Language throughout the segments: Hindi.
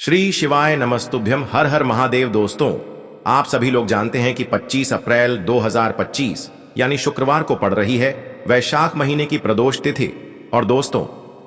श्री शिवाय नमस्तुभ्यम। हर हर महादेव। दोस्तों, आप सभी लोग जानते हैं कि 25 अप्रैल 2025 यानी शुक्रवार को पड़ रही है वैशाख महीने की प्रदोष तिथि। और दोस्तों,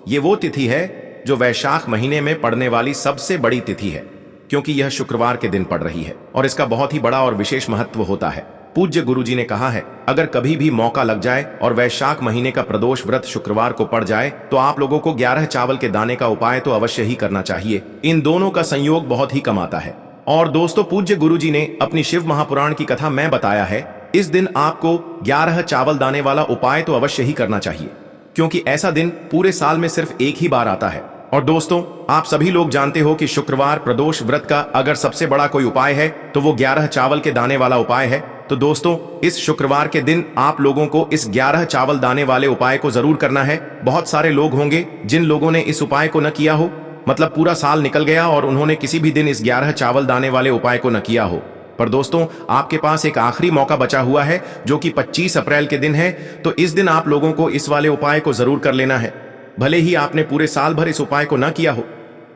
ये वो तिथि है जो वैशाख महीने में पड़ने वाली सबसे बड़ी तिथि है, क्योंकि यह शुक्रवार के दिन पड़ रही है और इसका बहुत ही बड़ा और विशेष महत्व होता है। पूज्य गुरुजी ने कहा है, अगर कभी भी मौका लग जाए और वैशाख महीने का प्रदोष व्रत शुक्रवार को पड़ जाए तो आप लोगों को 11 चावल के दाने का उपाय तो अवश्य ही करना चाहिए। इन दोनों का संयोग बहुत ही कम आता है। और दोस्तों, पूज्य गुरुजी ने अपनी शिव महापुराण की कथा में बताया है, इस दिन आपको 11 चावल दाने वाला उपाय तो अवश्य ही करना चाहिए, क्योंकि ऐसा दिन पूरे साल में सिर्फ एक ही बार आता है। और दोस्तों, आप सभी लोग जानते हो कि शुक्रवार प्रदोष व्रत का अगर सबसे बड़ा कोई उपाय है तो वो 11 चावल के दाने वाला उपाय है। तो दोस्तों, इस शुक्रवार के दिन आप लोगों को इस 11 चावल दाने वाले उपाय को जरूर करना है। बहुत सारे लोग होंगे जिन लोगों ने इस उपाय को न किया हो, मतलब पूरा साल निकल गया और उन्होंने किसी भी दिन इस 11 चावल दाने वाले उपाय को न किया हो। पर दोस्तों, आपके पास एक आखिरी मौका बचा हुआ है जो कि 25 अप्रैल के दिन है। तो इस दिन आप लोगों को इस वाले उपाय को जरूर कर लेना है। भले ही आपने पूरे साल भर इस उपाय को न किया हो,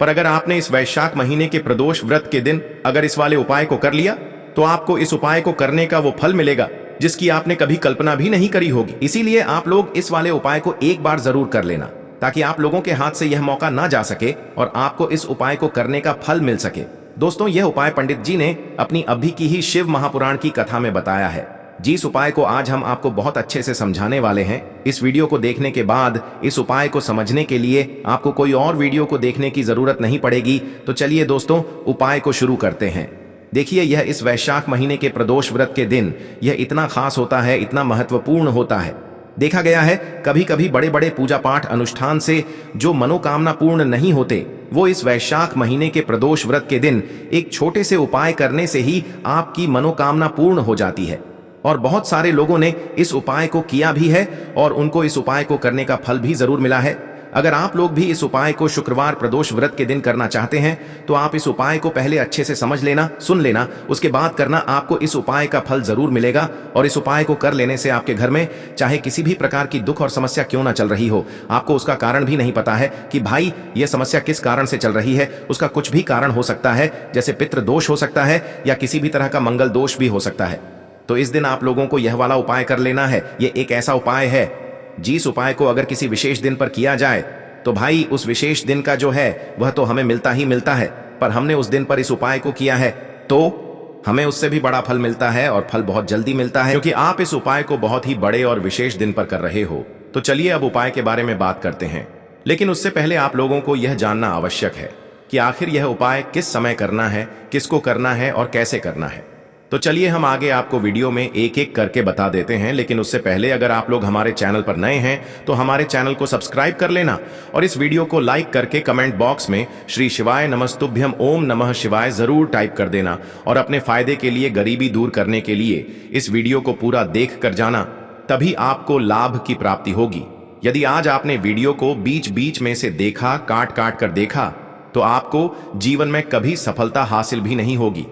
पर अगर आपने इस वैशाख महीने के प्रदोष व्रत के दिन अगर इस वाले उपाय को कर लिया तो आपको इस उपाय को करने का वो फल मिलेगा जिसकी आपने कभी कल्पना भी नहीं करी होगी। इसीलिए आप लोग इस वाले उपाय को एक बार जरूर कर लेना, ताकि आप लोगों के हाथ से यह मौका ना जा सके और आपको इस उपाय को करने का फल मिल सके। दोस्तों, यह उपाय पंडित जी ने अपनी अभी की ही शिव महापुराण की कथा में बताया है, जिस उपाय को आज हम आपको बहुत अच्छे से समझाने वाले हैं। इस वीडियो को देखने के बाद इस उपाय को समझने के लिए आपको कोई और वीडियो को देखने की जरूरत नहीं पड़ेगी। तो चलिए दोस्तों, उपाय को शुरू करते हैं। देखिए, यह इस वैशाख महीने के प्रदोष व्रत के दिन यह इतना खास होता है, इतना महत्वपूर्ण होता है। देखा गया है कभी कभी बड़े बड़े पूजा पाठ अनुष्ठान से जो मनोकामना पूर्ण नहीं होते, वो इस वैशाख महीने के प्रदोष व्रत के दिन एक छोटे से उपाय करने से ही आपकी मनोकामना पूर्ण हो जाती है। और बहुत सारे लोगों ने इस उपाय को किया भी है और उनको इस उपाय को करने का फल भी जरूर मिला है। अगर आप लोग भी इस उपाय को शुक्रवार प्रदोष व्रत के दिन करना चाहते हैं तो आप इस उपाय को पहले अच्छे से समझ लेना, सुन लेना, उसके बाद करना। आपको इस उपाय का फल जरूर मिलेगा। और इस उपाय को कर लेने से आपके घर में चाहे किसी भी प्रकार की दुख और समस्या क्यों ना चल रही हो, आपको उसका कारण भी नहीं पता है कि भाई यह समस्या किस कारण से चल रही है, उसका कुछ भी कारण हो सकता है, जैसे पितृ दोष हो सकता है या किसी भी तरह का मंगल दोष भी हो सकता है। तो इस दिन आप लोगों को यह वाला उपाय कर लेना है। यह एक ऐसा उपाय है जिस उपाय को अगर किसी विशेष दिन पर किया जाए तो भाई उस विशेष दिन का जो है वह तो हमें मिलता ही मिलता है, पर हमने उस दिन पर इस उपाय को किया है तो हमें उससे भी बड़ा फल मिलता है और फल बहुत जल्दी मिलता है, क्योंकि आप इस उपाय को बहुत ही बड़े और विशेष दिन पर कर रहे हो। तो चलिए अब उपाय के बारे में बात करते हैं, लेकिन उससे पहले आप लोगों को यह जानना आवश्यक है कि आखिर यह उपाय किस समय करना है, किसको करना है और कैसे करना है। तो चलिए हम आगे आपको वीडियो में एक एक करके बता देते हैं, लेकिन उससे पहले अगर आप लोग हमारे चैनल पर नए हैं तो हमारे चैनल को सब्सक्राइब कर लेना और इस वीडियो को लाइक करके कमेंट बॉक्स में श्री शिवाय नमस्तुभ्यम ओम नमः शिवाय जरूर टाइप कर देना। और अपने फायदे के लिए, गरीबी दूर करने के लिए इस वीडियो को पूरा देख कर जाना, तभी आपको लाभ की प्राप्ति होगी। यदि आज आपने वीडियो को बीच बीच में से देखा, काट काट कर देखा, तो आपको जीवन में कभी सफलता हासिल भी नहीं होगी।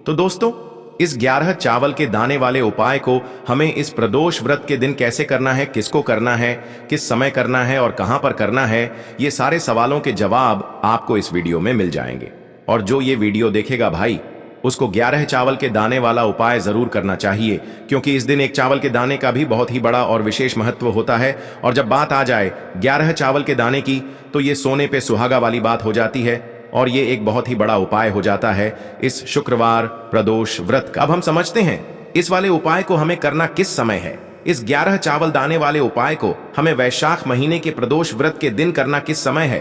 तो दोस्तों, इस 11 चावल के दाने वाले उपाय को हमें इस प्रदोष व्रत के दिन कैसे करना है, किसको करना है, किस समय करना है और कहां पर करना है, ये सारे सवालों के जवाब आपको इस वीडियो में मिल जाएंगे। और जो ये वीडियो देखेगा भाई, उसको 11 चावल के दाने वाला उपाय जरूर करना चाहिए, क्योंकि इस दिन एक चावल के दाने का भी बहुत ही बड़ा और विशेष महत्व होता है। और जब बात आ जाए 11 चावल के दाने की, तो ये सोने पे सुहागा वाली बात हो जाती है और ये एक बहुत ही बड़ा उपाय हो जाता है इस शुक्रवार प्रदोष व्रत का। अब हम समझते हैं इस वाले उपाय को हमें करना किस समय है। इस 11 चावल दाने वाले उपाय को हमें वैशाख महीने के प्रदोष व्रत के दिन करना किस समय है।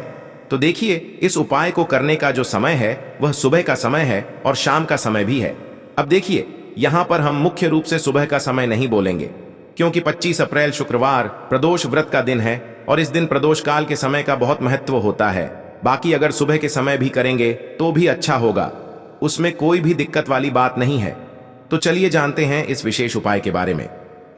तो देखिए, इस उपाय को करने का जो समय है वह सुबह का समय है और शाम का समय भी है। अब देखिए, यहाँ पर हम मुख्य रूप से सुबह का समय नहीं बोलेंगे, क्योंकि 25 अप्रैल शुक्रवार प्रदोष व्रत का दिन है और इस दिन प्रदोष काल के समय का बहुत महत्व होता है। बाकी अगर सुबह के समय भी करेंगे तो भी अच्छा होगा, उसमें कोई भी दिक्कत वाली बात नहीं है। तो चलिए जानते हैं इस विशेष उपाय के बारे में।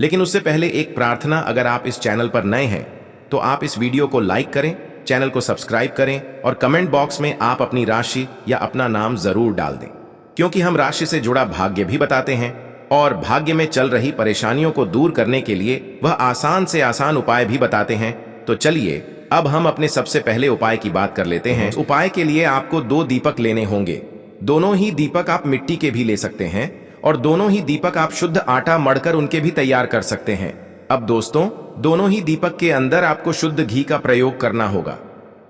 लेकिन उससे पहले एक प्रार्थना, अगर आप इस चैनल पर नए हैं तो आप इस वीडियो को लाइक करें, चैनल को सब्सक्राइब करें और कमेंट बॉक्स में आप अपनी राशि या अपना नाम जरूर डाल दें, क्योंकि हम राशि से जुड़ा भाग्य भी बताते हैं और भाग्य में चल रही परेशानियों को दूर करने के लिए वह आसान से आसान उपाय भी बताते हैं। तो चलिए अब हम अपने सबसे पहले उपाय की बात कर लेते हैं। इस उपाय के लिए आपको 2 दीपक लेने होंगे। दोनों ही दीपक आप मिट्टी के भी ले सकते हैं और दोनों ही दीपक आप शुद्ध आटा मढ़कर उनके भी तैयार कर सकते हैं। अब दोस्तों, दोनों ही दीपक के अंदर आपको शुद्ध घी का प्रयोग करना होगा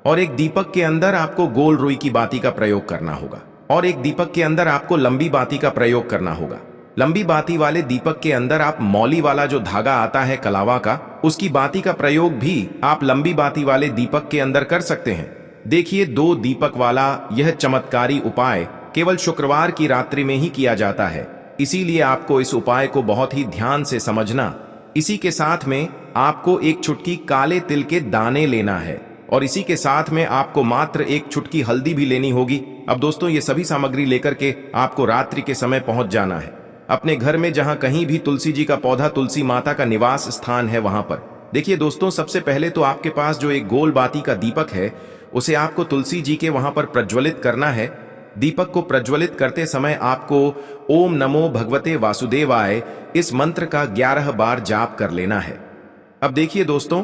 और एक दीपक के अंदर आपको गोल रुई की बाती का प्रयोग करना होगा और एक दीपक के अंदर आपको लंबी बाती का प्रयोग करना होगा। लंबी बाती वाले दीपक के अंदर आप मौली वाला जो धागा आता है कलावा का, उसकी बाती का प्रयोग भी आप लंबी बाती वाले दीपक के अंदर कर सकते हैं। देखिए, 2 दीपक वाला यह चमत्कारी उपाय केवल शुक्रवार की रात्रि में ही किया जाता है, इसीलिए आपको इस उपाय को बहुत ही ध्यान से समझना। इसी के साथ में आपको एक चुटकी काले तिल के दाने लेना है और इसी के साथ में आपको मात्र एक चुटकी हल्दी भी लेनी होगी। अब दोस्तों, ये सभी सामग्री लेकर के आपको रात्रि के समय पहुंच जाना है अपने घर में, जहां कहीं भी तुलसी जी का पौधा, तुलसी माता का निवास स्थान है, वहां पर। देखिए दोस्तों, सबसे पहले तो आपके पास जो एक गोल बाती का दीपक है, उसे आपको तुलसी जी के वहां पर प्रज्वलित करना है। दीपक को प्रज्वलित करते समय आपको ओम नमो भगवते वासुदेवाय इस मंत्र का 11 बार जाप कर लेना है। अब देखिए दोस्तों,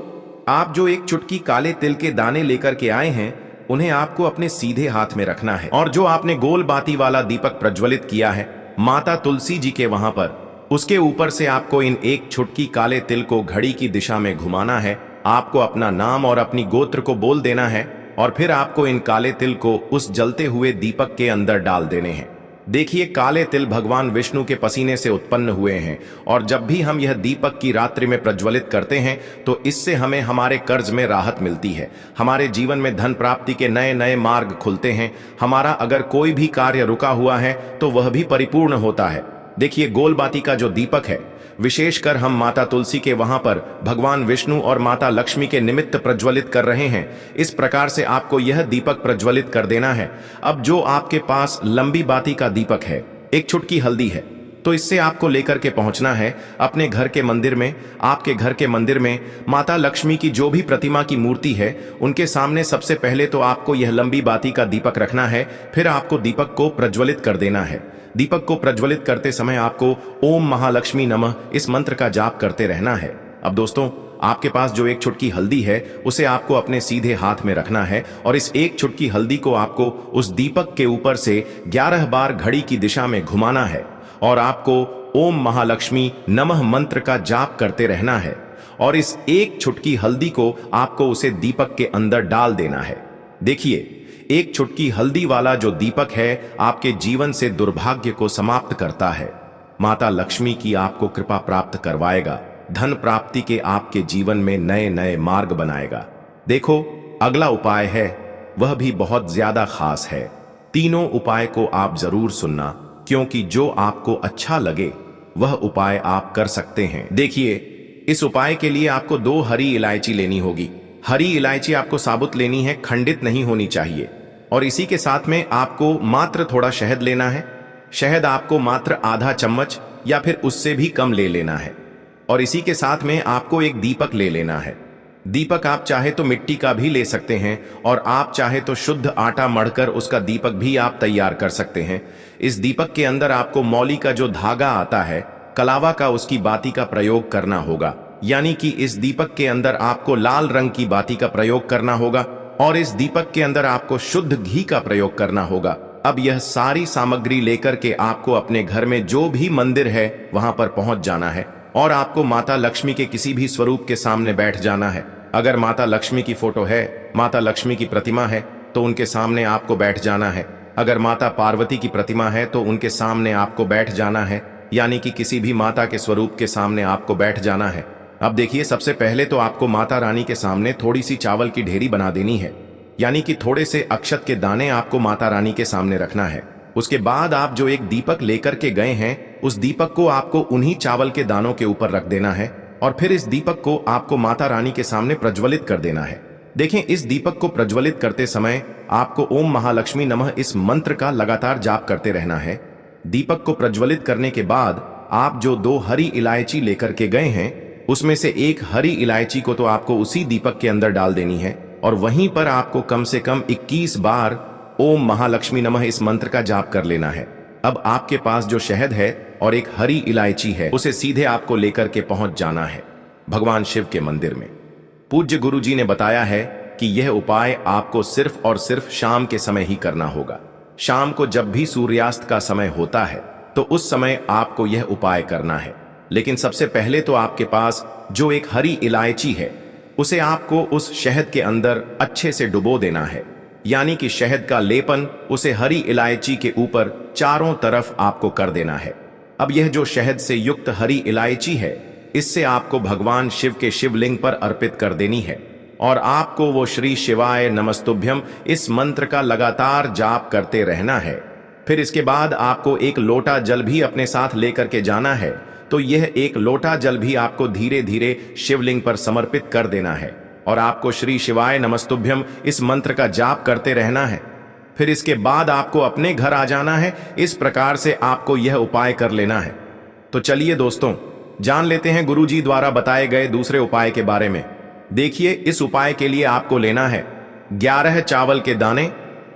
आप जो एक चुटकी काले तिल के दाने लेकर के आए हैं, उन्हें आपको अपने सीधे हाथ में रखना है और जो आपने गोल बाती वाला दीपक प्रज्वलित किया है माता तुलसी जी के वहां पर, उसके ऊपर से आपको इन एक चुटकी काले तिल को घड़ी की दिशा में घुमाना है। आपको अपना नाम और अपनी गोत्र को बोल देना है और फिर आपको इन काले तिल को उस जलते हुए दीपक के अंदर डाल देने हैं। देखिए, काले तिल भगवान विष्णु के पसीने से उत्पन्न हुए हैं और जब भी हम यह दीपक की रात्रि में प्रज्वलित करते हैं तो इससे हमें हमारे कर्ज में राहत मिलती है, हमारे जीवन में धन प्राप्ति के नए नए मार्ग खुलते हैं, हमारा अगर कोई भी कार्य रुका हुआ है तो वह भी परिपूर्ण होता है। देखिए, गोल बाती का जो दीपक है, विशेषकर हम माता तुलसी के वहां पर भगवान विष्णु और माता लक्ष्मी के निमित्त प्रज्वलित कर रहे हैं। इस प्रकार से आपको यह दीपक प्रज्वलित कर देना है। अब जो आपके पास लंबी बाती का दीपक है, एक चुटकी हल्दी है, तो इससे आपको लेकर के पहुंचना है अपने घर के मंदिर में। आपके घर के मंदिर में माता लक्ष्मी की जो भी प्रतिमा की मूर्ति है, उनके सामने सबसे पहले तो आपको यह लंबी बाती का दीपक रखना है। फिर आपको दीपक को प्रज्वलित कर देना है। दीपक को प्रज्वलित करते समय आपको ओम महालक्ष्मी नमः इस मंत्र का जाप करते रहना है। अब दोस्तों, आपके पास जो एक चुटकी हल्दी है, उसे आपको अपने सीधे हाथ में रखना है और इस एक चुटकी हल्दी को आपको उस दीपक के ऊपर से 11 बार घड़ी की दिशा में घुमाना है और आपको ओम महालक्ष्मी नमः मंत्र का जाप करते रहना है और इस एक चुटकी हल्दी को आपको उसे दीपक के अंदर डाल देना है। देखिए, एक चुटकी हल्दी वाला जो दीपक है आपके जीवन से दुर्भाग्य को समाप्त करता है, माता लक्ष्मी की आपको कृपा प्राप्त करवाएगा, धन प्राप्ति के आपके जीवन में नए नए मार्ग बनाएगा। देखो, अगला उपाय है, वह भी बहुत ज्यादा खास है। तीनों उपाय को आप जरूर सुनना, क्योंकि जो आपको अच्छा लगे वह उपाय आप कर सकते हैं। देखिए, इस उपाय के लिए आपको 2 हरी इलायची लेनी होगी। हरी इलायची आपको साबुत लेनी है, खंडित नहीं होनी चाहिए। और इसी के साथ में आपको मात्र थोड़ा शहद लेना है। शहद आपको मात्र आधा चम्मच या फिर उससे भी कम ले लेना है। और इसी के साथ में आपको एक दीपक ले लेना है। दीपक आप चाहे तो मिट्टी का भी ले सकते हैं और आप चाहे तो शुद्ध आटा मढ़कर उसका दीपक भी आप तैयार कर सकते हैं। इस दीपक के अंदर आपको मौली का जो धागा आता है कलावा का, उसकी बाती का प्रयोग करना होगा। यानी कि इस दीपक के अंदर आपको लाल रंग की बाती का प्रयोग करना होगा और इस दीपक के अंदर आपको शुद्ध घी का प्रयोग करना होगा। अब यह सारी सामग्री लेकर के आपको अपने घर में जो भी मंदिर है वहां पर पहुंच जाना है और आपको माता लक्ष्मी के किसी भी स्वरूप के सामने बैठ जाना है। अगर माता लक्ष्मी की फोटो है, माता लक्ष्मी की प्रतिमा है, तो उनके सामने आपको बैठ जाना है। अगर माता पार्वती की प्रतिमा है तो उनके सामने आपको बैठ जाना है, यानी कि किसी भी माता के स्वरूप के सामने आपको बैठ जाना है। अब देखिए, सबसे पहले तो आपको माता रानी के सामने थोड़ी सी चावल की ढेरी बना देनी है, यानी कि थोड़े से अक्षत के दाने आपको माता रानी के सामने रखना है। उसके बाद आप जो एक दीपक लेकर के गए हैं, उस दीपक को आपको उन्हीं चावल के दानों के ऊपर रख देना है और फिर इस दीपक को आपको माता रानी के सामने प्रज्वलित कर देना है। देखें, इस दीपक को प्रज्वलित करते समय आपको ओम महालक्ष्मी नमः इस मंत्र का लगातार जाप करते रहना है। दीपक को प्रज्वलित करने के बाद आप जो 2 हरी इलायची लेकर के गए हैं, उसमें से एक हरी इलायची को तो आपको उसी दीपक के अंदर डाल देनी है और वहीं पर आपको कम से कम 21 बार ओम महालक्ष्मी नमः इस मंत्र का जाप कर लेना है। अब आपके पास जो शहद है और एक हरी इलायची है, उसे सीधे आपको लेकर के पहुंच जाना है भगवान शिव के मंदिर में। पूज्य गुरु जी ने बताया है कि यह उपाय आपको सिर्फ और सिर्फ शाम के समय ही करना होगा। शाम को जब भी सूर्यास्त का समय होता है तो उस समय आपको यह उपाय करना है। लेकिन सबसे पहले तो आपके पास जो एक हरी इलायची है उसे आपको उस शहद के अंदर अच्छे से डुबो देना है, यानी कि शहद का लेपन उसे हरी इलायची के ऊपर चारों तरफ आपको कर देना है। अब यह जो शहद से युक्त हरी इलायची है इससे आपको भगवान शिव के शिवलिंग पर अर्पित कर देनी है और आपको वो श्री शिवाय नमस्तुभ्यम इस मंत्र का लगातार जाप करते रहना है। फिर इसके बाद आपको एक लोटा जल भी अपने साथ लेकर के जाना है, तो यह एक लोटा जल भी आपको धीरे धीरे शिवलिंग पर समर्पित कर देना है और आपको श्री शिवाय नमस्तुभ्यम इस मंत्र का जाप करते रहना है। फिर इसके बाद आपको अपने घर आ जाना है। इस प्रकार से आपको यह उपाय कर लेना है। तो चलिए दोस्तों, जान लेते हैं गुरुजी द्वारा बताए गए दूसरे उपाय के बारे में। देखिए, इस उपाय के लिए आपको लेना है 11 चावल के दाने।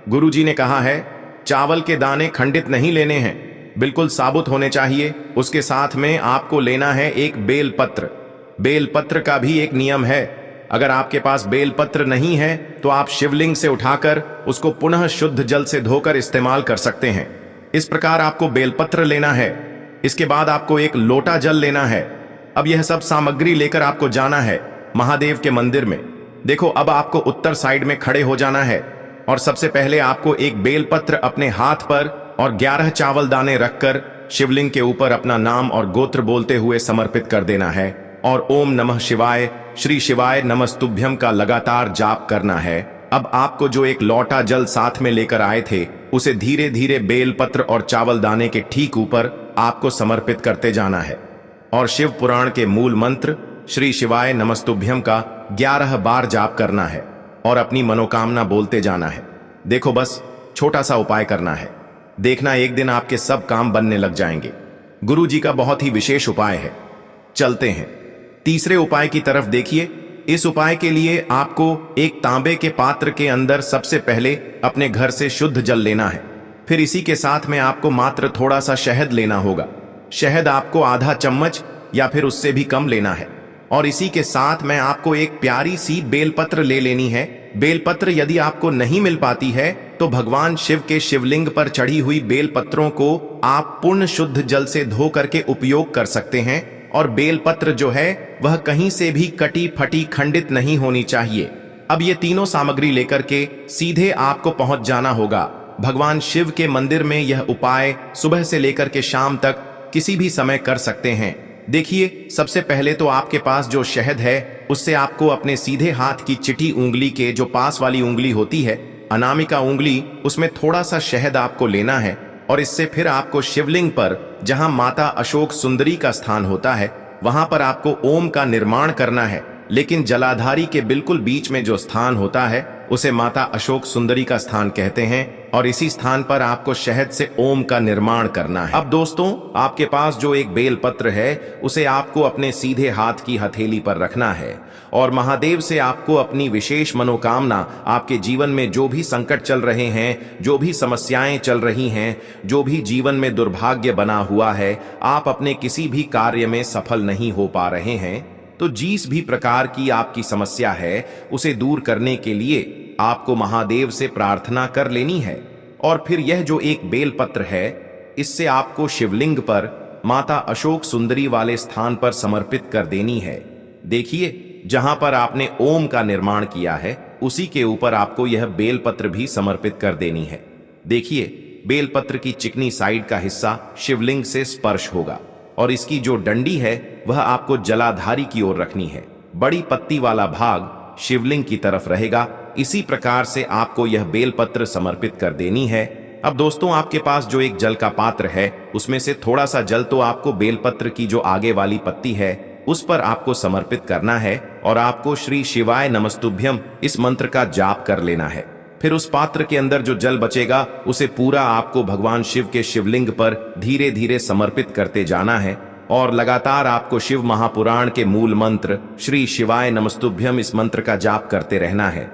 गुरुजी ने कहा है चावल के दाने खंडित नहीं लेने हैं, बिल्कुल साबुत होने चाहिए। उसके साथ में आपको लेना है एक बेलपत्र। बेलपत्र का भी एक नियम है, अगर आपके पास बेलपत्र नहीं है तो आप शिवलिंग से उठाकर उसको पुनः शुद्ध जल से धोकर इस्तेमाल कर सकते हैं। इस प्रकार आपको बेलपत्र लेना है। इसके बाद आपको एक लोटा जल लेना है। अब यह सब सामग्री लेकर आपको जाना है महादेव के मंदिर में। देखो, अब आपको उत्तर साइड में खड़े हो जाना है और सबसे पहले आपको एक बेलपत्र अपने हाथ पर और 11 चावल दाने रखकर शिवलिंग के ऊपर अपना नाम और गोत्र बोलते हुए समर्पित कर देना है और ओम नमः शिवाय श्री शिवाय नमस्तुभ्यम का लगातार जाप करना है। अब आपको जो एक लोटा जल साथ में लेकर आए थे उसे धीरे धीरे बेलपत्र और चावल दाने के ठीक ऊपर आपको समर्पित करते जाना है और शिव पुराण के मूल मंत्र श्री शिवाय नमस्तुभ्यम का 11 बार जाप करना है और अपनी मनोकामना बोलते जाना है। देखो, बस छोटा सा उपाय करना है, देखना एक दिन आपके सब काम बनने लग जाएंगे। गुरु जी का बहुत ही विशेष उपाय है। चलते हैं तीसरे उपाय की तरफ। देखिए, इस उपाय के लिए आपको एक तांबे के पात्र के अंदर सबसे पहले अपने घर से शुद्ध जल लेना है। फिर इसी के साथ में आपको मात्र थोड़ा सा शहद लेना होगा। शहद आपको आधा चम्मच या फिर उससे भी कम लेना है और इसी के साथ में आपको एक प्यारी सी बेलपत्र ले लेनी है। बेलपत्र यदि आपको नहीं मिल पाती है तो भगवान शिव के शिवलिंग पर चढ़ी हुई बेलपत्रों को आप पूर्ण शुद्ध जल से धो करके उपयोग कर सकते हैं और बेलपत्र जो है वह कहीं से भी कटी फटी खंडित नहीं होनी चाहिए। अब ये तीनों सामग्री लेकर के सीधे आपको पहुंच जाना होगा भगवान शिव के मंदिर में। यह उपाय सुबह से लेकर के शाम तक किसी भी समय कर सकते हैं। देखिए, सबसे पहले तो आपके पास जो शहद है उससे आपको अपने सीधे हाथ की चिटी उंगली के जो पास वाली उंगली होती है, अनामिका उंगली, उसमें थोड़ा सा शहद आपको लेना है और इससे फिर आपको शिवलिंग पर जहां माता अशोक सुंदरी का स्थान होता है वहां पर आपको ओम का निर्माण करना है। लेकिन जलाधारी के बिल्कुल बीच में जो स्थान होता है उसे माता अशोक सुंदरी का स्थान कहते हैं और इसी स्थान पर आपको शहद से ओम का निर्माण करना है। अब दोस्तों, आपके पास जो एक बेलपत्र है उसे आपको अपने सीधे हाथ की हथेली पर रखना है और महादेव से आपको अपनी विशेष मनोकामना, आपके जीवन में जो भी संकट चल रहे हैं, जो भी समस्याएं चल रही हैं, जो भी जीवन में दुर्भाग्य बना हुआ है, आप अपने किसी भी कार्य में सफल नहीं हो पा रहे हैं, तो जिस भी प्रकार की आपकी समस्या है उसे दूर करने के लिए आपको महादेव से प्रार्थना कर लेनी है। और फिर यह जो एक बेलपत्र है इससे आपको शिवलिंग पर माता अशोक सुंदरी वाले स्थान पर समर्पित कर देनी है। देखिए, जहां पर आपने ओम का निर्माण किया है उसी के ऊपर आपको यह बेलपत्र भी समर्पित कर देनी है। देखिए, बेलपत्र की चिकनी साइड का हिस्सा शिवलिंग से स्पर्श होगा और इसकी जो डंडी है वह आपको जलाधारी की ओर रखनी है। बड़ी पत्ती वाला भाग शिवलिंग की तरफ रहेगा। इसी प्रकार से आपको यह बेलपत्र समर्पित कर देनी है। अब दोस्तों, आपके पास जो एक जल का पात्र है उसमें से थोड़ा सा जल तो आपको बेलपत्र की जो आगे वाली पत्ती है उस पर आपको समर्पित करना है और आपको श्री शिवाय नमस्तुभ्यम इस मंत्र का जाप कर लेना है। फिर उस पात्र के अंदर जो जल बचेगा उसे पूरा आपको भगवान शिव के शिवलिंग पर धीरे धीरे समर्पित करते जाना है और लगातार आपको शिव महापुराण के मूल मंत्र श्री शिवाय नमस्तुभ्यम इस मंत्र का जाप करते रहना है।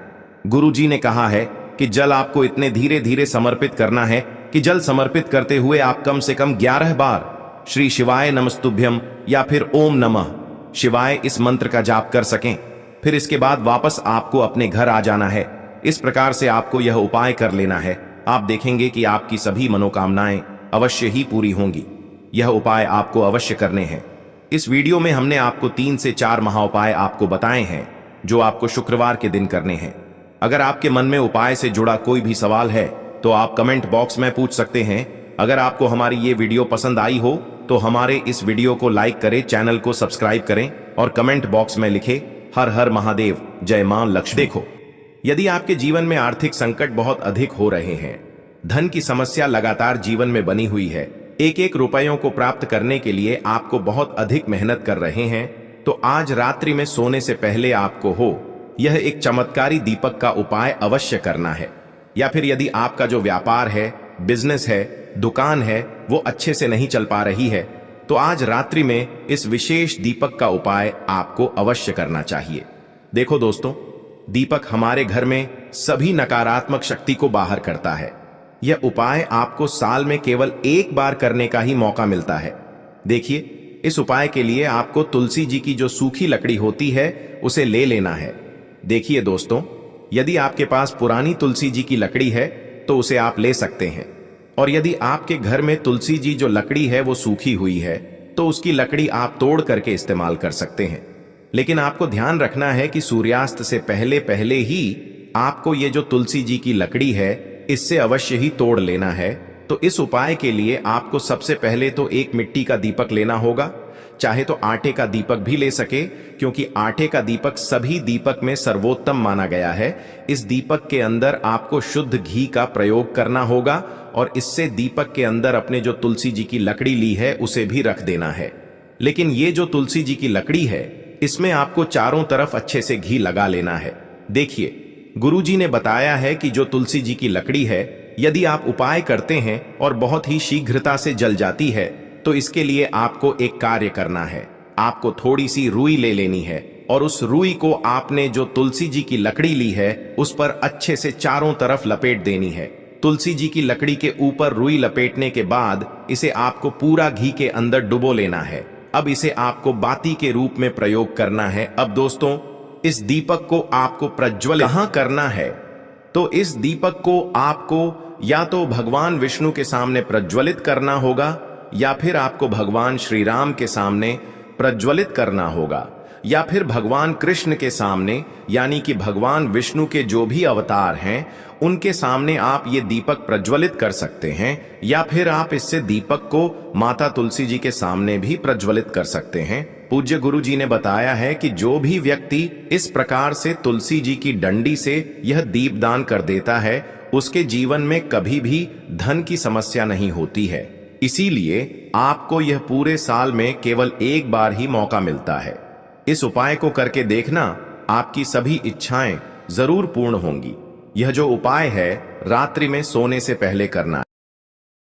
गुरुजी ने कहा है कि जल आपको इतने धीरे धीरे समर्पित करना है कि जल समर्पित करते हुए आप कम से कम 11 बार श्री शिवाय नमस्तुभ्यम या फिर ओम नमः शिवाय इस मंत्र का जाप कर सकें। फिर इसके बाद वापस आपको अपने घर आ जाना है। इस प्रकार से आपको यह उपाय कर लेना है। आप देखेंगे कि आपकी सभी मनोकामनाएं अवश्य ही पूरी होंगी। यह उपाय आपको अवश्य करने हैं। इस वीडियो में हमने आपको 3 से 4 महा उपाय आपको बताए हैं जो आपको शुक्रवार के दिन करने हैं। अगर आपके मन में उपाय से जुड़ा कोई भी सवाल है तो आप कमेंट बॉक्स में पूछ सकते हैं। अगर आपको हमारी ये वीडियो पसंद आई हो तो हमारे इस वीडियो को लाइक करें, चैनल को सब्सक्राइब करें और कमेंट बॉक्स में लिखें हर हर महादेव, जय मां लक्ष्मी। देखो, यदि आपके जीवन में आर्थिक संकट बहुत अधिक हो रहे हैं, धन की समस्या लगातार जीवन में बनी हुई है, एक एक रुपयों को प्राप्त करने के लिए आपको बहुत अधिक मेहनत कर रहे हैं, तो आज रात्रि में सोने से पहले आपको यह एक चमत्कारी दीपक का उपाय अवश्य करना है। या फिर यदि आपका जो व्यापार है, बिजनेस है, दुकान है, वो अच्छे से नहीं चल पा रही है, तो आज रात्रि में इस विशेष दीपक का उपाय आपको अवश्य करना चाहिए। देखो दोस्तों, दीपक हमारे घर में सभी नकारात्मक शक्ति को बाहर करता है। यह उपाय आपको साल में केवल एक बार करने का ही मौका मिलता है। देखिए, इस उपाय के लिए आपको तुलसी जी की जो सूखी लकड़ी होती है उसे ले लेना है। देखिए दोस्तों, यदि आपके पास पुरानी तुलसी जी की लकड़ी है तो उसे आप ले सकते हैं, और यदि आपके घर में तुलसी जी जो लकड़ी है वो सूखी हुई है तो उसकी लकड़ी आप तोड़ करके इस्तेमाल कर सकते हैं। लेकिन आपको ध्यान रखना है कि सूर्यास्त से पहले पहले ही आपको ये जो तुलसी जी की लकड़ी है इससे अवश्य ही तोड़ लेना है। तो इस उपाय के लिए आपको सबसे पहले तो एक मिट्टी का दीपक लेना होगा, चाहे तो आटे का दीपक भी ले सके, क्योंकि आटे का दीपक सभी दीपक में सर्वोत्तम माना गया है। इस दीपक के अंदर आपको शुद्ध घी का प्रयोग करना होगा और इससे दीपक के अंदर अपने जो तुलसी जी की लकड़ी ली है उसे भी रख देना है। लेकिन ये जो तुलसी जी की लकड़ी है इसमें आपको चारों तरफ अच्छे से घी लगा लेना है। देखिए, गुरुजी ने बताया है कि जो तुलसी जी की लकड़ी है यदि आप उपाय करते हैं और बहुत ही शीघ्रता से जल जाती है तो इसके लिए आपको एक कार्य करना है। आपको थोड़ी सी रुई ले लेनी है और उस रुई को आपने जो तुलसी जी की लकड़ी ली है उस पर अच्छे से चारों तरफ लपेट देनी है। तुलसी जी की लकड़ी के ऊपर रुई लपेटने के बाद इसे आपको पूरा घी के अंदर डुबो लेना है। अब इसे आपको बाती के रूप में प्रयोग करना है। अब दोस्तों, इस दीपक को आपको प्रज्वलित कहां करना है? तो इस दीपक को आपको या तो भगवान विष्णु के सामने प्रज्वलित करना होगा, या फिर आपको भगवान श्री राम के सामने प्रज्वलित करना होगा, या फिर भगवान कृष्ण के सामने, यानी कि भगवान विष्णु के जो भी अवतार हैं उनके सामने आप ये दीपक प्रज्वलित कर सकते हैं, या फिर आप इससे दीपक को माता तुलसी जी के सामने भी प्रज्वलित कर सकते हैं। पूज्य गुरु जी ने बताया है कि जो भी व्यक्ति इस प्रकार से तुलसी जी की डंडी से यह दीपदान कर देता है उसके जीवन में कभी भी धन की समस्या नहीं होती है। इसीलिए आपको यह पूरे साल में केवल एक बार ही मौका मिलता है। इस उपाय को करके देखना, आपकी सभी इच्छाएं जरूर पूर्ण होंगी। यह जो उपाय है रात्रि में सोने से पहले करना।